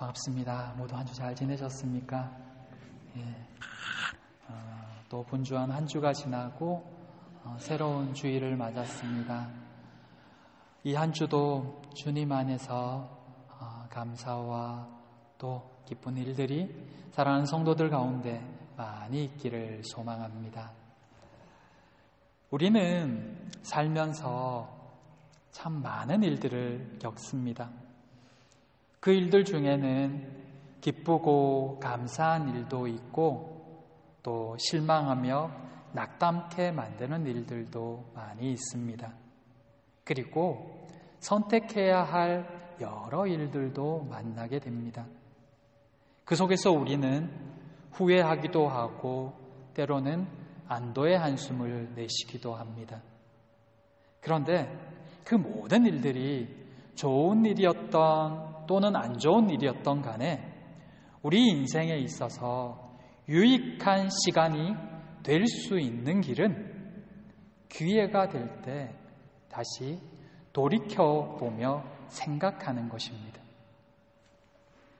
반갑습니다. 모두 한 주 잘 지내셨습니까? 또 분주한 한 주가 지나고 새로운 주일을 맞았습니다. 이 한 주도 주님 안에서 감사와 또 기쁜 일들이 사랑하는 성도들 가운데 많이 있기를 소망합니다. 우리는 살면서 참 많은 일들을 겪습니다. 그 일들 중에는 기쁘고 감사한 일도 있고 또 실망하며 낙담케 만드는 일들도 많이 있습니다. 그리고 선택해야 할 여러 일들도 만나게 됩니다. 그 속에서 우리는 후회하기도 하고 때로는 안도의 한숨을 내쉬기도 합니다. 그런데 그 모든 일들이 좋은 일이었던 또는 안 좋은 일이었던 간에 우리 인생에 있어서 유익한 시간이 될 수 있는 길은 기회가 될 때 다시 돌이켜보며 생각하는 것입니다.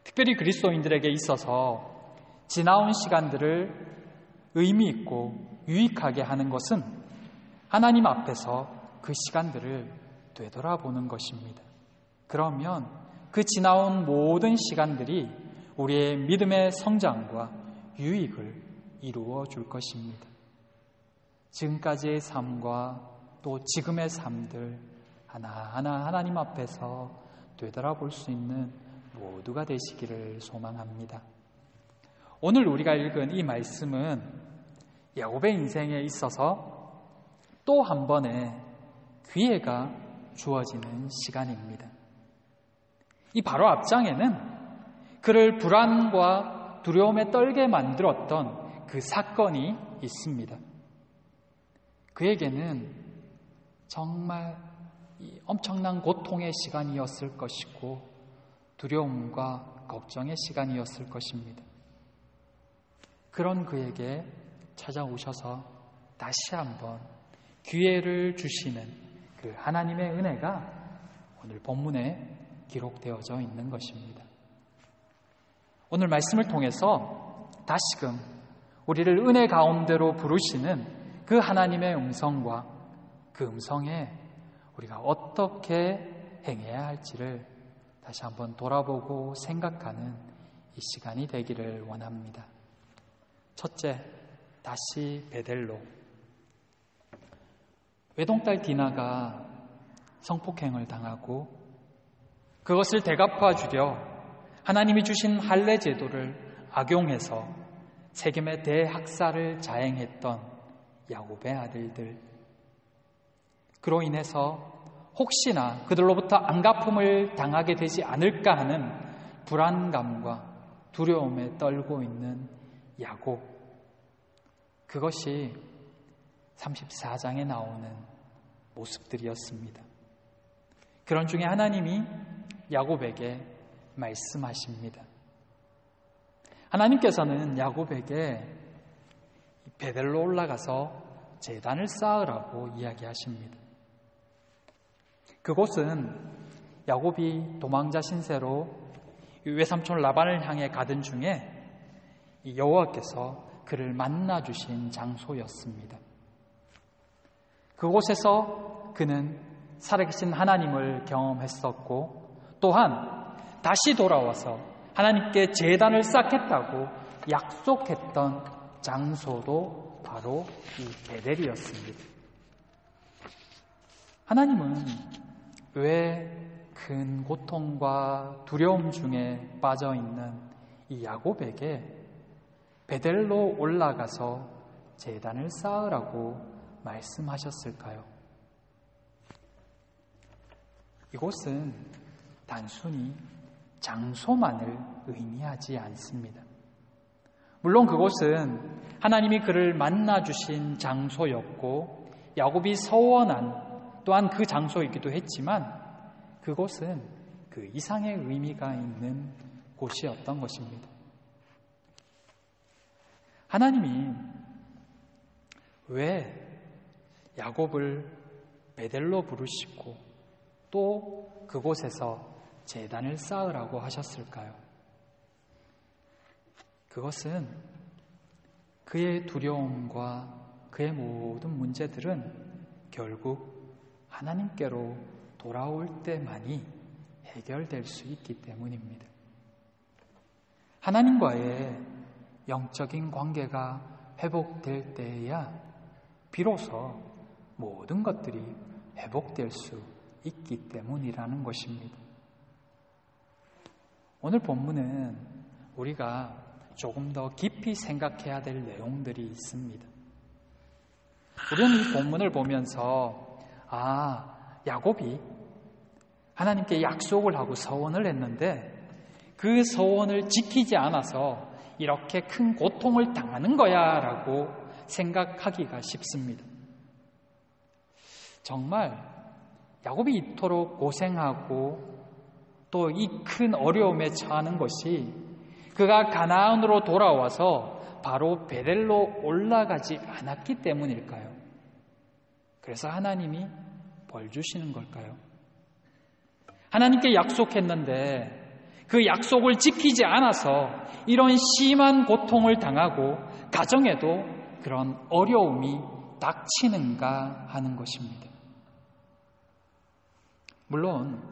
특별히 그리스도인들에게 있어서 지나온 시간들을 의미 있고 유익하게 하는 것은 하나님 앞에서 그 시간들을 되돌아보는 것입니다. 그러면 그 지나온 모든 시간들이 우리의 믿음의 성장과 유익을 이루어 줄 것입니다. 지금까지의 삶과 또 지금의 삶들 하나하나 하나님 앞에서 되돌아볼 수 있는 모두가 되시기를 소망합니다. 오늘 우리가 읽은 이 말씀은 야곱의 인생에 있어서 또 한 번의 기회가 주어지는 시간입니다. 이 바로 앞장에는 그를 불안과 두려움에 떨게 만들었던 그 사건이 있습니다. 그에게는 정말 엄청난 고통의 시간이었을 것이고 두려움과 걱정의 시간이었을 것입니다. 그런 그에게 찾아오셔서 다시 한번 기회를 주시는 그 하나님의 은혜가 오늘 본문에 기록되어져 있는 것입니다. 오늘 말씀을 통해서 다시금 우리를 은혜 가운데로 부르시는 그 하나님의 음성과 그 음성에 우리가 어떻게 행해야 할지를 다시 한번 돌아보고 생각하는 이 시간이 되기를 원합니다. 첫째, 다시 베델로. 외동딸 디나가 성폭행을 당하고 그것을 대갚아 주려 하나님이 주신 할례 제도를 악용해서 세겜의 대학살을 자행했던 야곱의 아들들, 그로 인해서 혹시나 그들로부터 안갚음을 당하게 되지 않을까 하는 불안감과 두려움에 떨고 있는 야곱, 그것이 34장에 나오는 모습들이었습니다. 그런 중에 하나님이 야곱에게 말씀하십니다. 하나님께서는 야곱에게 베델로 올라가서 제단을 쌓으라고 이야기하십니다. 그곳은 야곱이 도망자 신세로 외삼촌 라반을 향해 가던 중에 여호와께서 그를 만나 주신 장소였습니다. 그곳에서 그는 살아계신 하나님을 경험했었고 또한 다시 돌아와서 하나님께 제단을 쌓겠다고 약속했던 장소도 바로 이 베델이었습니다. 하나님은 왜 큰 고통과 두려움 중에 빠져있는 이 야곱에게 베델로 올라가서 제단을 쌓으라고 말씀하셨을까요? 이곳은 단순히 장소만을 의미하지 않습니다. 물론 그곳은 하나님이 그를 만나주신 장소였고 야곱이 서원한 또한 그 장소이기도 했지만 그곳은 그 이상의 의미가 있는 곳이었던 것입니다. 하나님이 왜 야곱을 베델로 부르시고 또 그곳에서 제단을 쌓으라고 하셨을까요? 그것은 그의 두려움과 그의 모든 문제들은 결국 하나님께로 돌아올 때만이 해결될 수 있기 때문입니다. 하나님과의 영적인 관계가 회복될 때에야 비로소 모든 것들이 회복될 수 있기 때문이라는 것입니다. 오늘 본문은 우리가 조금 더 깊이 생각해야 될 내용들이 있습니다. 우리는 이 본문을 보면서 야곱이 하나님께 약속을 하고 서원을 했는데 그 서원을 지키지 않아서 이렇게 큰 고통을 당하는 거야 라고 생각하기가 쉽습니다. 정말 야곱이 이토록 고생하고 또 이 큰 어려움에 처하는 것이 그가 가나안으로 돌아와서 바로 베델로 올라가지 않았기 때문일까요? 그래서 하나님이 벌 주시는 걸까요? 하나님께 약속했는데 그 약속을 지키지 않아서 이런 심한 고통을 당하고 가정에도 그런 어려움이 닥치는가 하는 것입니다. 물론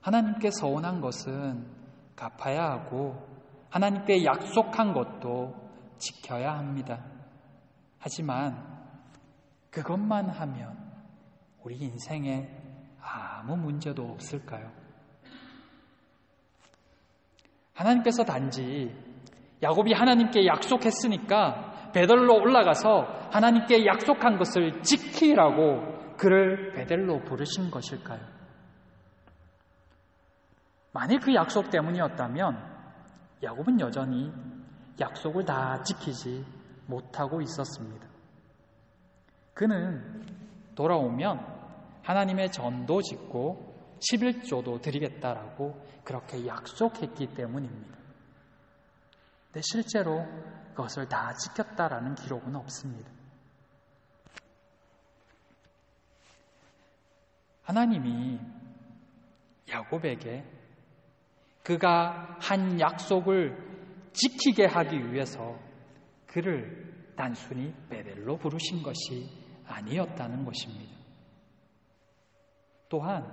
하나님께 서원한 것은 갚아야 하고 하나님께 약속한 것도 지켜야 합니다. 하지만 그것만 하면 우리 인생에 아무 문제도 없을까요? 하나님께서 단지 야곱이 하나님께 약속했으니까 베델로 올라가서 하나님께 약속한 것을 지키라고 그를 베델로 부르신 것일까요? 만일 그 약속 때문이었다면 야곱은 여전히 약속을 다 지키지 못하고 있었습니다. 그는 돌아오면 하나님의 전도 짓고 11조도 드리겠다라고 그렇게 약속했기 때문입니다. 근데 실제로 그것을 다 지켰다라는 기록은 없습니다. 하나님이 야곱에게 그가 한 약속을 지키게 하기 위해서 그를 단순히 베델로 부르신 것이 아니었다는 것입니다. 또한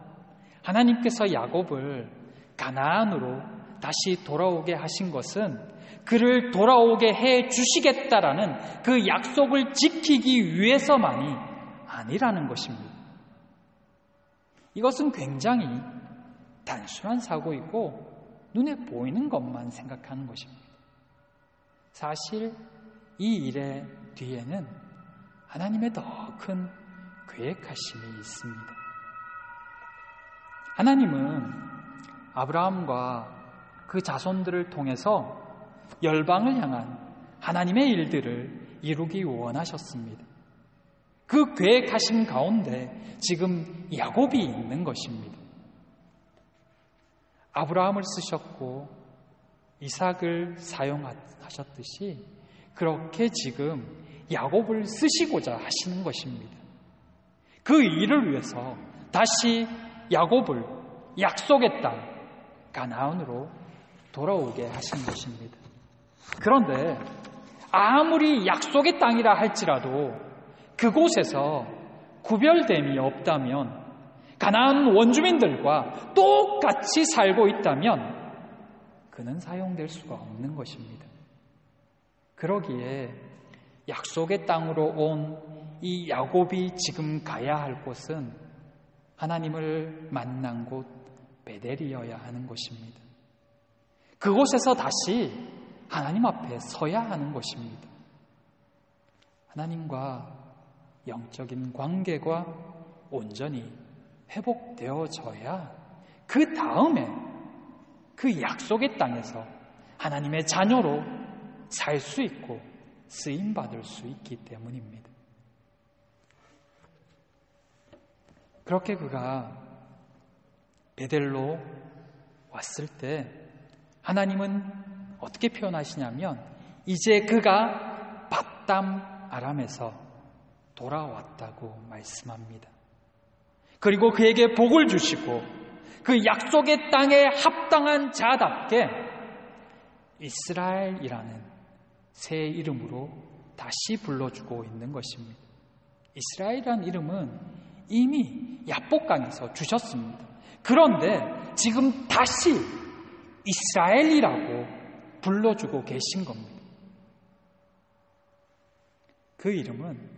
하나님께서 야곱을 가나안으로 다시 돌아오게 하신 것은 그를 돌아오게 해 주시겠다라는 그 약속을 지키기 위해서만이 아니라는 것입니다. 이것은 굉장히 단순한 사고이고 눈에 보이는 것만 생각하는 것입니다. 사실 이 일의 뒤에는 하나님의 더 큰 계획하심이 있습니다. 하나님은 아브라함과 그 자손들을 통해서 열방을 향한 하나님의 일들을 이루기 원하셨습니다. 그 계획하심 가운데 지금 야곱이 있는 것입니다. 아브라함을 쓰셨고 이삭을 사용하셨듯이 그렇게 지금 야곱을 쓰시고자 하시는 것입니다. 그 일을 위해서 다시 야곱을 약속의 땅 가나안으로 돌아오게 하신 것입니다. 그런데 아무리 약속의 땅이라 할지라도 그곳에서 구별됨이 없다면 가나안 원주민들과 똑같이 살고 있다면 그는 사용될 수가 없는 것입니다. 그러기에 약속의 땅으로 온 이 야곱이 지금 가야 할 곳은 하나님을 만난 곳 베델이어야 하는 것입니다. 그곳에서 다시 하나님 앞에 서야 하는 것입니다. 하나님과 영적인 관계가 온전히 회복되어져야 그 다음에 그 약속의 땅에서 하나님의 자녀로 살 수 있고 쓰임받을 수 있기 때문입니다. 그렇게 그가 베델로 왔을 때 하나님은 어떻게 표현하시냐면 이제 그가 밧담 아람에서 돌아왔다고 말씀합니다. 그리고 그에게 복을 주시고 그 약속의 땅에 합당한 자답게 이스라엘이라는 새 이름으로 다시 불러주고 있는 것입니다. 이스라엘이라는 이름은 이미 야복강에서 주셨습니다. 그런데 지금 다시 이스라엘이라고 불러주고 계신 겁니다. 그 이름은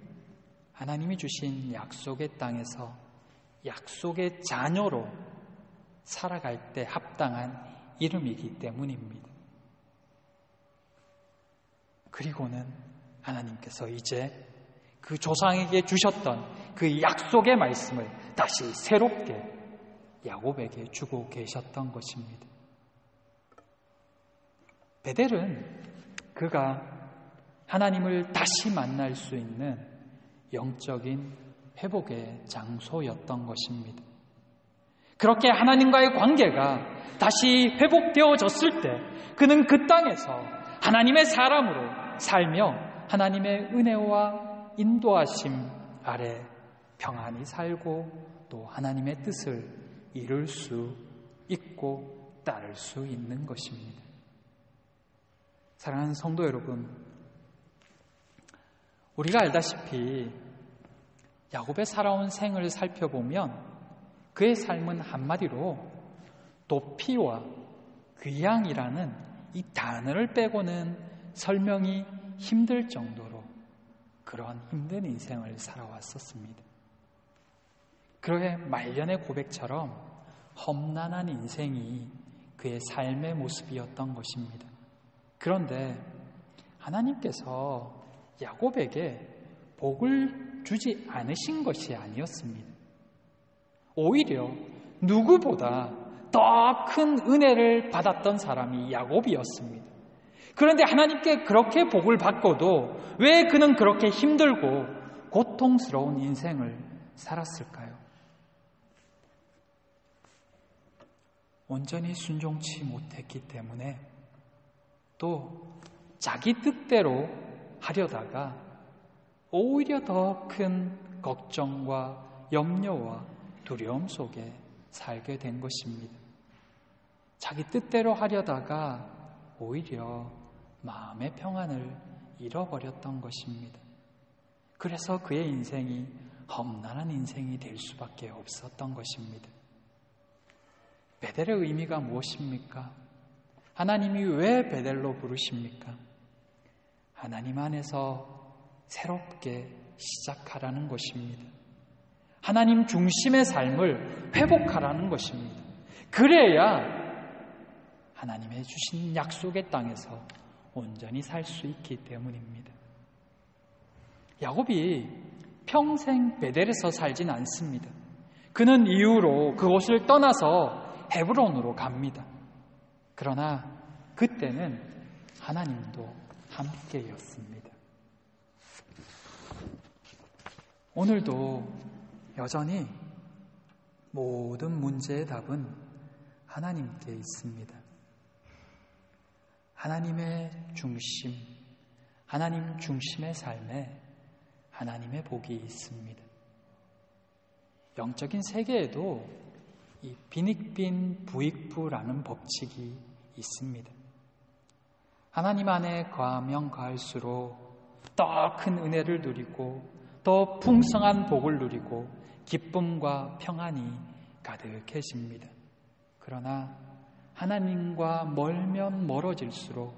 하나님이 주신 약속의 땅에서 약속의 자녀로 살아갈 때 합당한 이름이기 때문입니다. 그리고는 하나님께서 이제 그 조상에게 주셨던 그 약속의 말씀을 다시 새롭게 야곱에게 주고 계셨던 것입니다. 베델은 그가 하나님을 다시 만날 수 있는 영적인 회복의 장소였던 것입니다. 그렇게 하나님과의 관계가 다시 회복되어졌을 때 그는 그 땅에서 하나님의 사람으로 살며 하나님의 은혜와 인도하심 아래 평안히 살고 또 하나님의 뜻을 이룰 수 있고 따를 수 있는 것입니다. 사랑하는 성도 여러분, 우리가 알다시피 야곱의 살아온 생을 살펴보면 그의 삶은 한마디로 도피와 귀양이라는 이 단어를 빼고는 설명이 힘들 정도로 그런 힘든 인생을 살아왔었습니다. 그의 말년의 고백처럼 험난한 인생이 그의 삶의 모습이었던 것입니다. 그런데 하나님께서 야곱에게 복을 주지 않으신 것이 아니었습니다. 오히려 누구보다 더 큰 은혜를 받았던 사람이 야곱이었습니다. 그런데 하나님께 그렇게 복을 받고도 왜 그는 그렇게 힘들고 고통스러운 인생을 살았을까요? 온전히 순종치 못했기 때문에 또 자기 뜻대로 하려다가 오히려 더 큰 걱정과 염려와 두려움 속에 살게 된 것입니다. 자기 뜻대로 하려다가 오히려 마음의 평안을 잃어버렸던 것입니다. 그래서 그의 인생이 험난한 인생이 될 수밖에 없었던 것입니다. 베델의 의미가 무엇입니까? 하나님이 왜 베델로 부르십니까? 하나님 안에서 새롭게 시작하라는 것입니다. 하나님 중심의 삶을 회복하라는 것입니다. 그래야 하나님의 주신 약속의 땅에서 온전히 살 수 있기 때문입니다. 야곱이 평생 베델에서 살진 않습니다. 그는 이후로 그곳을 떠나서 헤브론으로 갑니다. 그러나 그때는 하나님도 함께였습니다. 오늘도 여전히 모든 문제의 답은 하나님께 있습니다. 하나님의 중심, 하나님 중심의 삶에 하나님의 복이 있습니다. 영적인 세계에도 이 빈익빈 부익부라는 법칙이 있습니다. 하나님 안에 거하면 거할수록 더 큰 은혜를 누리고 더 풍성한 복을 누리고 기쁨과 평안이 가득해집니다. 그러나 하나님과 멀면 멀어질수록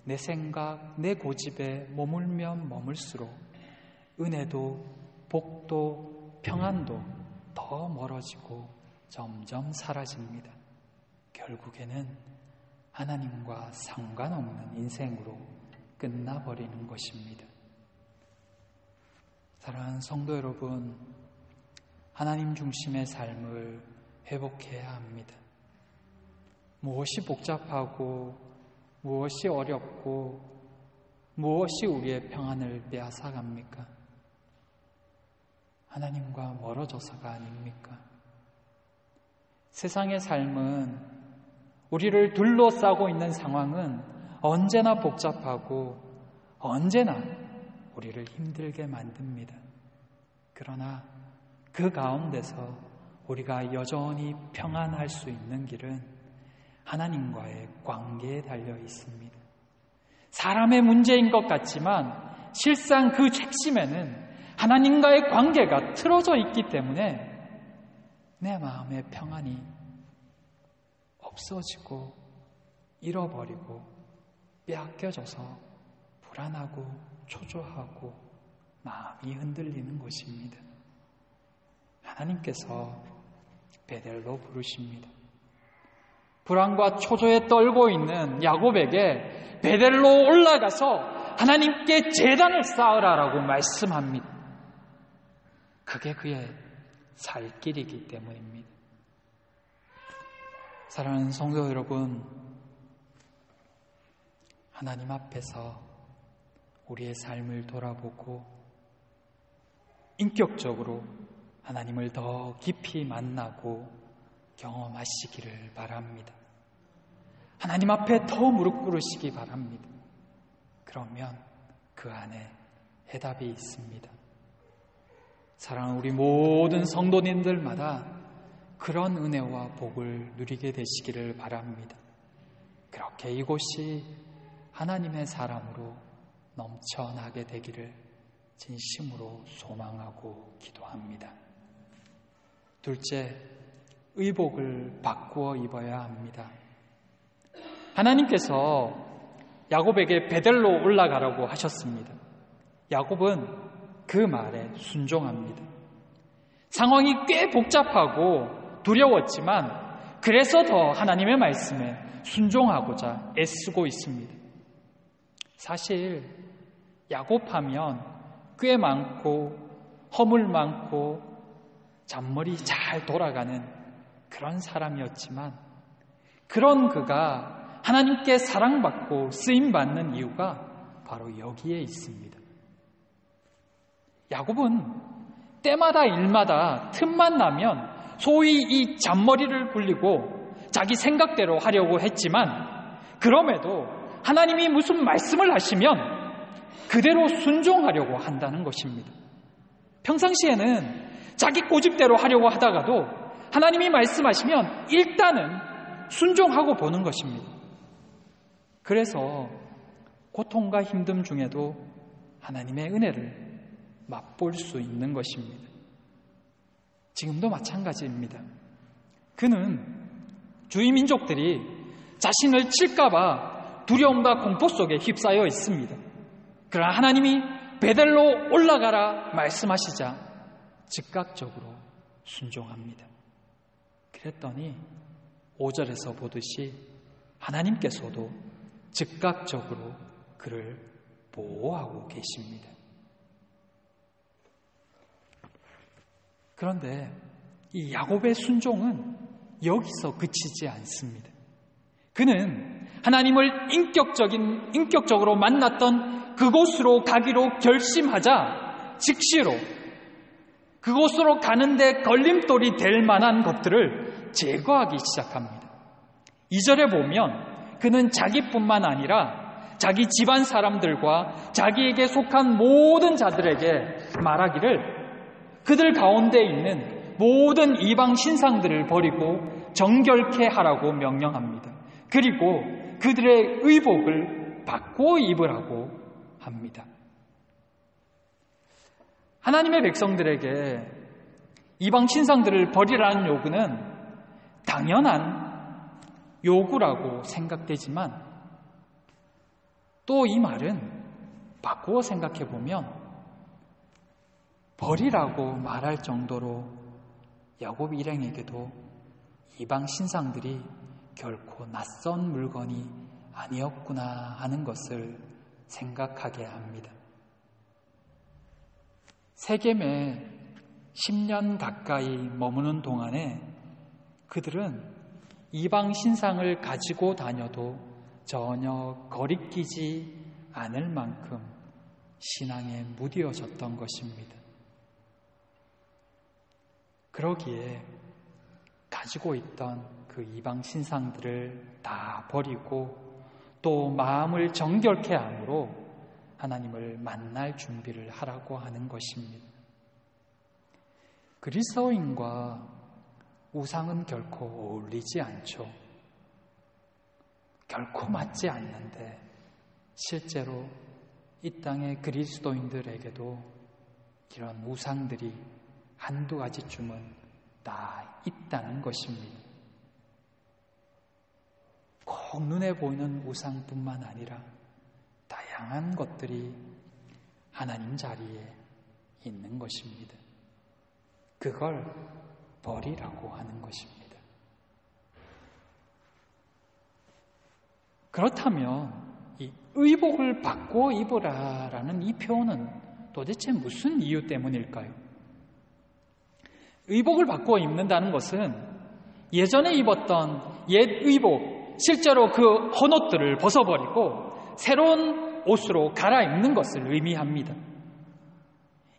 내 생각, 내 고집에 머물면 머물수록 은혜도 복도 평안도 더 멀어지고 점점 사라집니다. 결국에는 하나님과 상관없는 인생으로 끝나버리는 것입니다. 사랑하는 성도 여러분, 하나님 중심의 삶을 회복해야 합니다. 무엇이 복잡하고 무엇이 어렵고 무엇이 우리의 평안을 빼앗아갑니까? 하나님과 멀어져서가 아닙니까? 세상의 삶은 우리를 둘러싸고 있는 상황은 언제나 복잡하고 언제나 우리를 힘들게 만듭니다. 그러나 그 가운데서 우리가 여전히 평안할 수 있는 길은 하나님과의 관계에 달려 있습니다. 사람의 문제인 것 같지만 실상 그 핵심에는 하나님과의 관계가 틀어져 있기 때문에 내 마음의 평안이 없어지고 잃어버리고 빼앗겨져서 불안하고 초조하고 마음이 흔들리는 것입니다. 하나님께서 베델로 부르십니다. 불안과 초조에 떨고 있는 야곱에게 베델로 올라가서 하나님께 제단을 쌓으라라고 말씀합니다. 그게 그의 살 길이기 때문입니다. 사랑하는 성도 여러분, 하나님 앞에서 우리의 삶을 돌아보고 인격적으로 하나님을 더 깊이 만나고 경험하시기를 바랍니다. 하나님 앞에 더 무릎 꿇으시기 바랍니다. 그러면 그 안에 해답이 있습니다. 사랑하는 우리 모든 성도님들마다 그런 은혜와 복을 누리게 되시기를 바랍니다. 그렇게 이곳이 하나님의 사람으로 넘쳐나게 되기를 진심으로 소망하고 기도합니다. 둘째, 의복을 바꾸어 입어야 합니다. 하나님께서 야곱에게 베델로 올라가라고 하셨습니다. 야곱은 그 말에 순종합니다. 상황이 꽤 복잡하고 두려웠지만 그래서 더 하나님의 말씀에 순종하고자 애쓰고 있습니다. 사실 야곱하면 꽤 많고 허물 많고 잔머리 잘 돌아가는 그런 사람이었지만 그런 그가 하나님께 사랑받고 쓰임받는 이유가 바로 여기에 있습니다. 야곱은 때마다 일마다 틈만 나면 소위 이 잔머리를 굴리고 자기 생각대로 하려고 했지만 그럼에도 하나님이 무슨 말씀을 하시면 그대로 순종하려고 한다는 것입니다. 평상시에는 자기 고집대로 하려고 하다가도 하나님이 말씀하시면 일단은 순종하고 보는 것입니다. 그래서 고통과 힘듦 중에도 하나님의 은혜를 맛볼 수 있는 것입니다. 지금도 마찬가지입니다. 그는 주위 민족들이 자신을 칠까봐 두려움과 공포 속에 휩싸여 있습니다. 그러나 하나님이 베델로 올라가라 말씀하시자 즉각적으로 순종합니다. 그랬더니 5절에서 보듯이 하나님께서도 즉각적으로 그를 보호하고 계십니다. 그런데 이 야곱의 순종은 여기서 그치지 않습니다. 그는 하나님을 인격적으로 만났던 그곳으로 가기로 결심하자 즉시로 그곳으로 가는데 걸림돌이 될 만한 것들을 제거하기 시작합니다. 2절에 보면 그는 자기뿐만 아니라 자기 집안 사람들과 자기에게 속한 모든 자들에게 말하기를 그들 가운데 있는 모든 이방 신상들을 버리고 정결케 하라고 명령합니다. 그리고 그들의 의복을 바꾸어 입으라고 합니다. 하나님의 백성들에게 이방 신상들을 버리라는 요구는 당연한 요구라고 생각되지만 또 이 말은 바꾸어 생각해 보면 버리라고 말할 정도로 야곱 일행에게도 이방 신상들이 결코 낯선 물건이 아니었구나 하는 것을 생각하게 합니다. 세겜에 10년 가까이 머무는 동안에 그들은 이방 신상을 가지고 다녀도 전혀 거리끼지 않을 만큼 신앙에 무디어졌던 것입니다. 그러기에 가지고 있던 그 이방 신상들을 다 버리고 또 마음을 정결케 함으로 하나님을 만날 준비를 하라고 하는 것입니다. 그리스도인과 우상은 결코 어울리지 않죠. 결코 맞지 않는데 실제로 이 땅의 그리스도인들에게도 이런 우상들이 한두 가지쯤은 다 있다는 것입니다. 꼭 눈에 보이는 우상뿐만 아니라 다양한 것들이 하나님 자리에 있는 것입니다. 그걸 버리라고 하는 것입니다. 그렇다면 이 의복을 바꿔 입으라라는 이 표현은 도대체 무슨 이유 때문일까요? 의복을 바꿔 입는다는 것은 예전에 입었던 옛 의복, 실제로 그 헌옷들을 벗어버리고 새로운 옷으로 갈아입는 것을 의미합니다.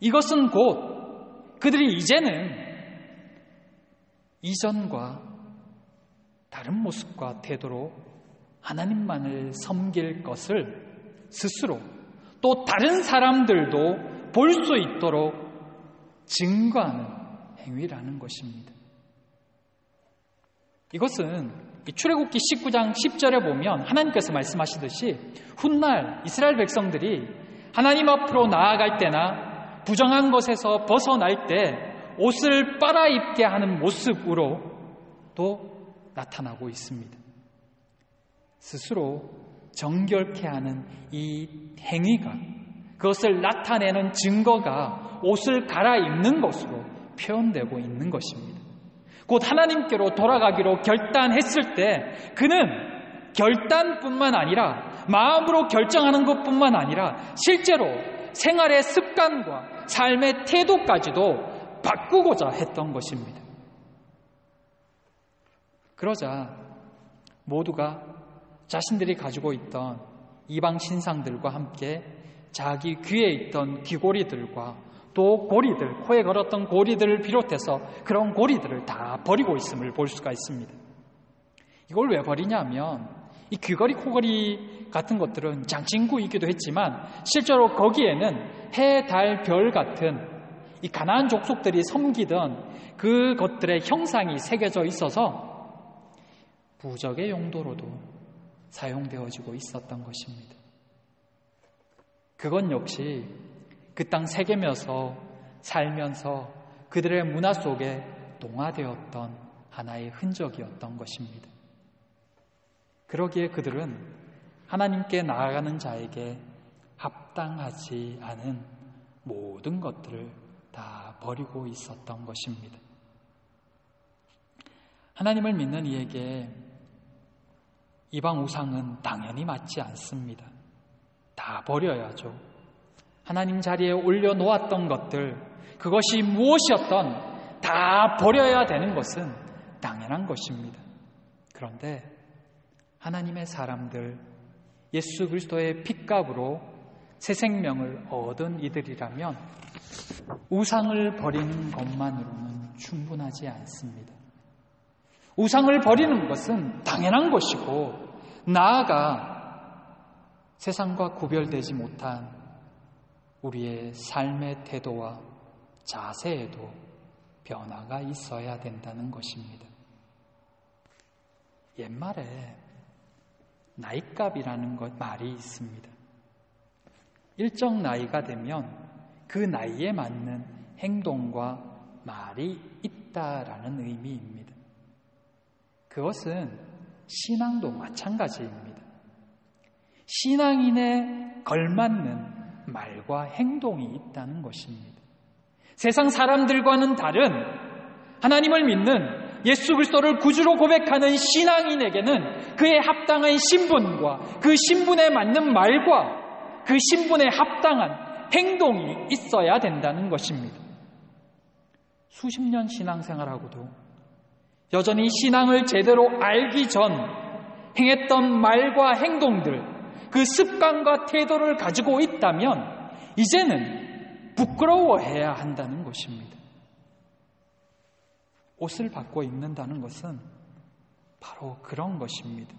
이것은 곧 그들이 이제는 이전과 다른 모습과 태도로 하나님만을 섬길 것을 스스로 또 다른 사람들도 볼 수 있도록 증거하는 행위라는 것입니다. 이것은 출애굽기 19장 10절에 보면 하나님께서 말씀하시듯이 훗날 이스라엘 백성들이 하나님 앞으로 나아갈 때나 부정한 것에서 벗어날 때 옷을 빨아입게 하는 모습으로 또 나타나고 있습니다. 스스로 정결케 하는 이 행위가, 그것을 나타내는 증거가 옷을 갈아입는 것으로 표현되고 있는 것입니다. 곧 하나님께로 돌아가기로 결단했을 때 그는 결단뿐만 아니라 마음으로 결정하는 것뿐만 아니라 실제로 생활의 습관과 삶의 태도까지도 바꾸고자 했던 것입니다. 그러자 모두가 자신들이 가지고 있던 이방 신상들과 함께 자기 귀에 있던 귀고리들과 또 고리들, 코에 걸었던 고리들을 비롯해서 그런 고리들을 다 버리고 있음을 볼 수가 있습니다. 이걸 왜 버리냐면 이 귀걸이, 코걸이 같은 것들은 장신구이기도 했지만 실제로 거기에는 해, 달, 별 같은 이 가나안 족속들이 섬기던 그것들의 형상이 새겨져 있어서 부적의 용도로도 사용되어지고 있었던 것입니다. 그건 역시 그 땅 새기면서 살면서 그들의 문화 속에 동화되었던 하나의 흔적이었던 것입니다. 그러기에 그들은 하나님께 나아가는 자에게 합당하지 않은 모든 것들을 다 버리고 있었던 것입니다. 하나님을 믿는 이에게 이방 우상은 당연히 맞지 않습니다. 다 버려야죠. 하나님 자리에 올려놓았던 것들, 그것이 무엇이었던 다 버려야 되는 것은 당연한 것입니다. 그런데 하나님의 사람들, 예수 그리스도의 핏값으로 새 생명을 얻은 이들이라면 우상을 버리는 것만으로는 충분하지 않습니다. 우상을 버리는 것은 당연한 것이고 나아가 세상과 구별되지 못한 우리의 삶의 태도와 자세에도 변화가 있어야 된다는 것입니다. 옛말에 나이값이라는 말이 있습니다. 일정 나이가 되면 그 나이에 맞는 행동과 말이 있다라는 의미입니다. 그것은 신앙도 마찬가지입니다. 신앙인에 걸맞는 말과 행동이 있다는 것입니다. 세상 사람들과는 다른 하나님을 믿는 예수 그리스도를 구주로 고백하는 신앙인에게는 그에 합당한 신분과 그 신분에 맞는 말과 그 신분에 합당한 행동이 있어야 된다는 것입니다. 수십 년 신앙생활하고도 여전히 신앙을 제대로 알기 전 행했던 말과 행동들, 그 습관과 태도를 가지고 있다면 이제는 부끄러워해야 한다는 것입니다. 옷을 바꿔 입는다는 것은 바로 그런 것입니다.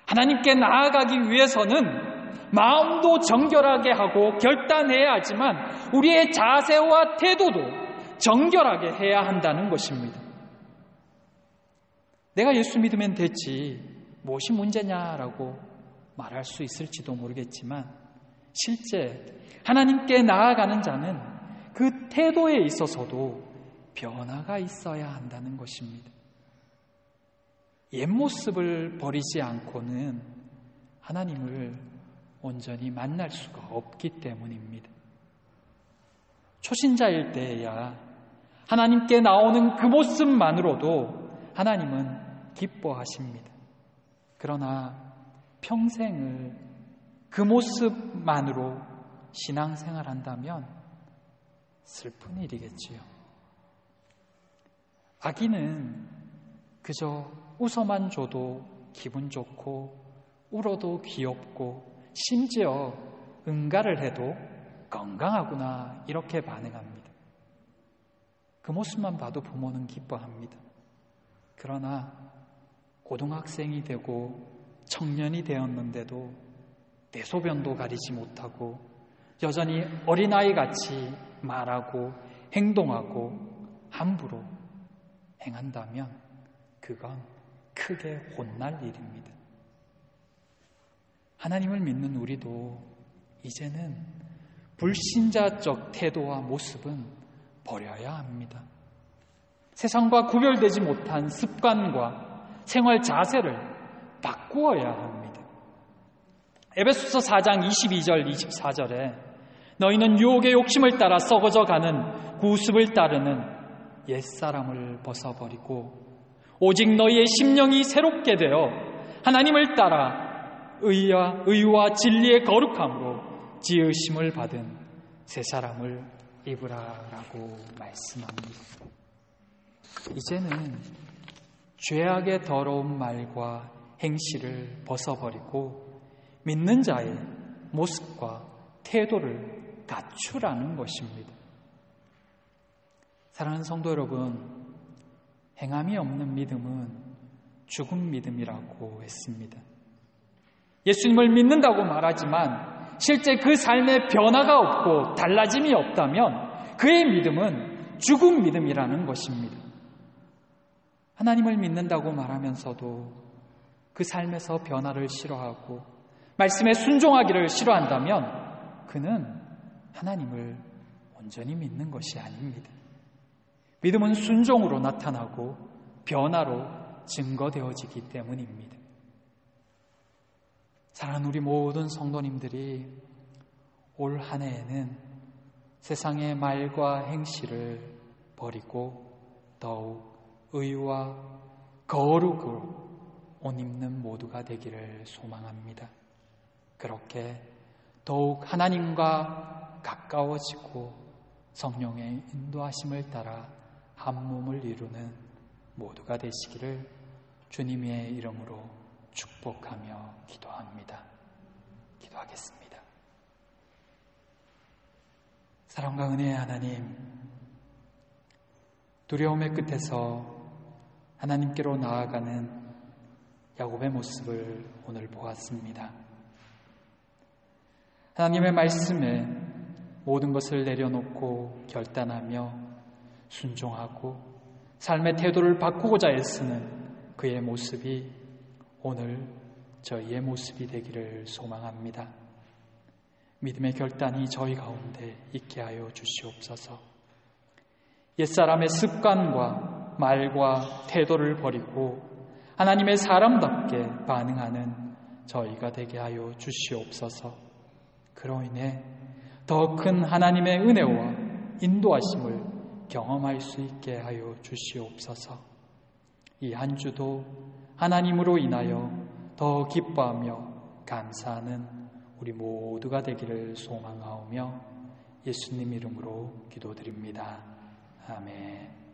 하나님께 나아가기 위해서는 마음도 정결하게 하고 결단해야 하지만 우리의 자세와 태도도 정결하게 해야 한다는 것입니다. 내가 예수 믿으면 됐지, 무엇이 문제냐라고 말할 수 있을지도 모르겠지만 실제 하나님께 나아가는 자는 그 태도에 있어서도 변화가 있어야 한다는 것입니다. 옛 모습을 버리지 않고는 하나님을 온전히 만날 수가 없기 때문입니다. 초신자일 때에야 하나님께 나오는 그 모습만으로도 하나님은 기뻐하십니다. 그러나 평생을 그 모습만으로 신앙생활한다면 슬픈 일이겠지요. 아기는 그저 웃어만 줘도 기분 좋고 울어도 귀엽고 심지어 응가를 해도 건강하구나 이렇게 반응합니다. 그 모습만 봐도 부모는 기뻐합니다. 그러나 고등학생이 되고 청년이 되었는데도 대소변도 가리지 못하고 여전히 어린아이같이 말하고 행동하고 함부로 행한다면 그건 크게 혼날 일입니다. 하나님을 믿는 우리도 이제는 불신자적 태도와 모습은 버려야 합니다. 세상과 구별되지 못한 습관과 생활 자세를 바꾸어야 합니다. 에베소서 4장 22절 24절에 너희는 유혹의 욕심을 따라 썩어져 가는 구습을 따르는 옛사람을 벗어버리고 오직 너희의 심령이 새롭게 되어 하나님을 따라 의와 진리의 거룩함으로 지으심을 받은 새 사람을 입으라라고 말씀합니다. 이제는 죄악의 더러운 말과 행실을 벗어버리고 믿는 자의 모습과 태도를 갖추라는 것입니다. 사랑하는 성도 여러분, 행함이 없는 믿음은 죽은 믿음이라고 했습니다. 예수님을 믿는다고 말하지만 실제 그 삶에 변화가 없고 달라짐이 없다면 그의 믿음은 죽은 믿음이라는 것입니다. 하나님을 믿는다고 말하면서도 그 삶에서 변화를 싫어하고 말씀에 순종하기를 싫어한다면 그는 하나님을 온전히 믿는 것이 아닙니다. 믿음은 순종으로 나타나고 변화로 증거되어지기 때문입니다. 사랑하는 우리 모든 성도님들이 올 한 해에는 세상의 말과 행실을 버리고 더욱 의와 거룩으로 옷 입는 모두가 되기를 소망합니다. 그렇게 더욱 하나님과 가까워지고 성령의 인도하심을 따라 한 몸을 이루는 모두가 되시기를 주님의 이름으로 축복하며 기도합니다. 기도하겠습니다. 사랑과 은혜의 하나님, 두려움의 끝에서 하나님께로 나아가는 야곱의 모습을 오늘 보았습니다. 하나님의 말씀에 모든 것을 내려놓고 결단하며 순종하고 삶의 태도를 바꾸고자 애쓰는 그의 모습이 오늘 저희의 모습이 되기를 소망합니다. 믿음의 결단이 저희 가운데 있게 하여 주시옵소서. 옛사람의 습관과 말과 태도를 버리고 하나님의 사람답게 반응하는 저희가 되게 하여 주시옵소서. 그로 인해 더 큰 하나님의 은혜와 인도하심을 경험할 수 있게 하여 주시옵소서. 이 한 주도 하나님으로 인하여 더 기뻐하며 감사하는 우리 모두가 되기를 소망하오며 예수님 이름으로 기도드립니다. 아멘.